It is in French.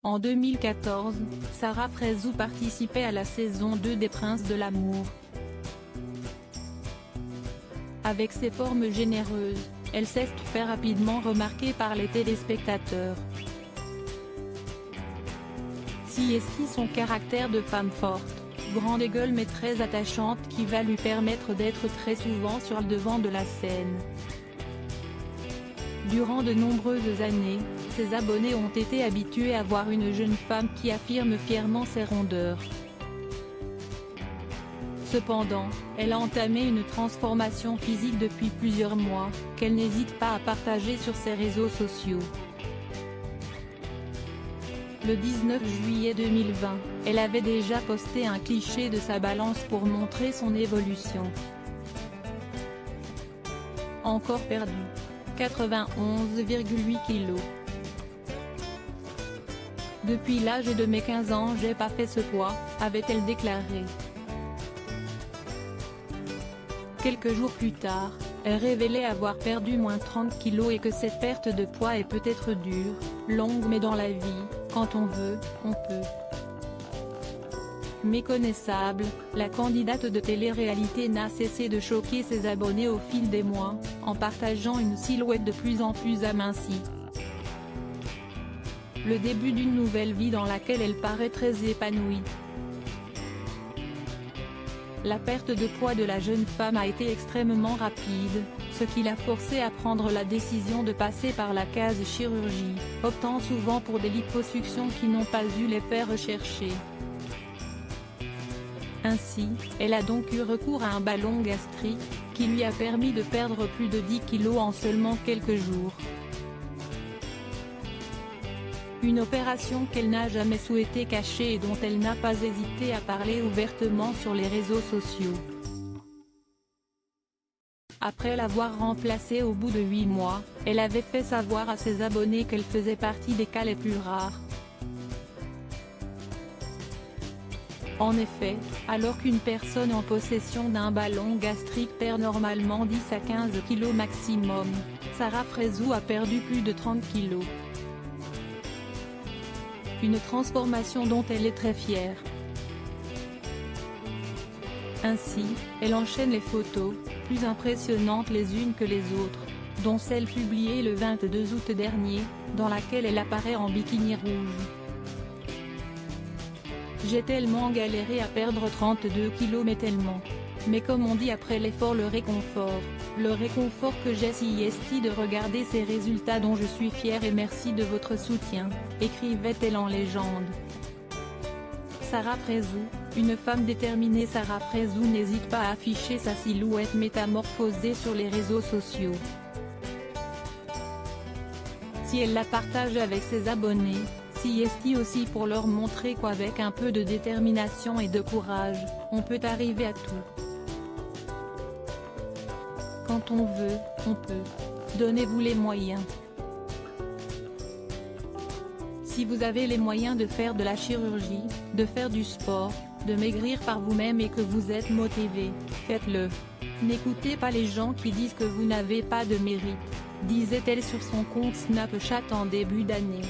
En 2014, Sarah Frézou participait à la saison 2 des Princes de l'amour. Avec ses formes généreuses, elle s'est fait rapidement remarquer par les téléspectateurs. Si son caractère de femme forte, grande et gueule mais très attachante qui va lui permettre d'être très souvent sur le devant de la scène. Durant de nombreuses années, ses abonnés ont été habitués à voir une jeune femme qui affirme fièrement ses rondeurs. Cependant, elle a entamé une transformation physique depuis plusieurs mois, qu'elle n'hésite pas à partager sur ses réseaux sociaux. Le 19 juillet 2020, elle avait déjà posté un cliché de sa balance pour montrer son évolution. Encore perdu. 91,8 kg. Depuis l'âge de mes 15 ans j'ai pas fait ce poids, avait-elle déclaré. Quelques jours plus tard, elle révélait avoir perdu moins 30 kg et que cette perte de poids est peut-être dure, longue mais dans la vie, quand on veut, on peut. Méconnaissable, la candidate de télé-réalité n'a cessé de choquer ses abonnés au fil des mois, en partageant une silhouette de plus en plus amincie. Le début d'une nouvelle vie dans laquelle elle paraît très épanouie. La perte de poids de la jeune femme a été extrêmement rapide, ce qui l'a forcée à prendre la décision de passer par la case chirurgie, optant souvent pour des liposuctions qui n'ont pas eu l'effet recherché. Ainsi, elle a donc eu recours à un ballon gastrique, qui lui a permis de perdre plus de 10 kg en seulement quelques jours. Une opération qu'elle n'a jamais souhaité cacher et dont elle n'a pas hésité à parler ouvertement sur les réseaux sociaux. Après l'avoir remplacée au bout de 8 mois, elle avait fait savoir à ses abonnés qu'elle faisait partie des cas les plus rares. En effet, alors qu'une personne en possession d'un ballon gastrique perd normalement 10 à 15 kg maximum, Sarah Frézou a perdu plus de 30 kg. Une transformation dont elle est très fière. Ainsi, elle enchaîne les photos, plus impressionnantes les unes que les autres, dont celle publiée le 22 août dernier, dans laquelle elle apparaît en bikini rouge. J'ai tellement galéré à perdre 32 kg mais comme on dit après l'effort le réconfort que j'ai si de regarder ces résultats dont je suis fière et merci de votre soutien, écrivait-elle en légende. Sarah Frézou, une femme déterminée. Sarah Frézou n'hésite pas à afficher sa silhouette métamorphosée sur les réseaux sociaux. Si elle la partage avec ses abonnés, si aussi pour leur montrer qu'avec un peu de détermination et de courage, on peut arriver à tout. Quand on veut, on peut. Donnez-vous les moyens. Si vous avez les moyens de faire de la chirurgie, de faire du sport, de maigrir par vous-même et que vous êtes motivé, faites-le. N'écoutez pas les gens qui disent que vous n'avez pas de mérite, disait-elle sur son compte Snapchat en début d'année.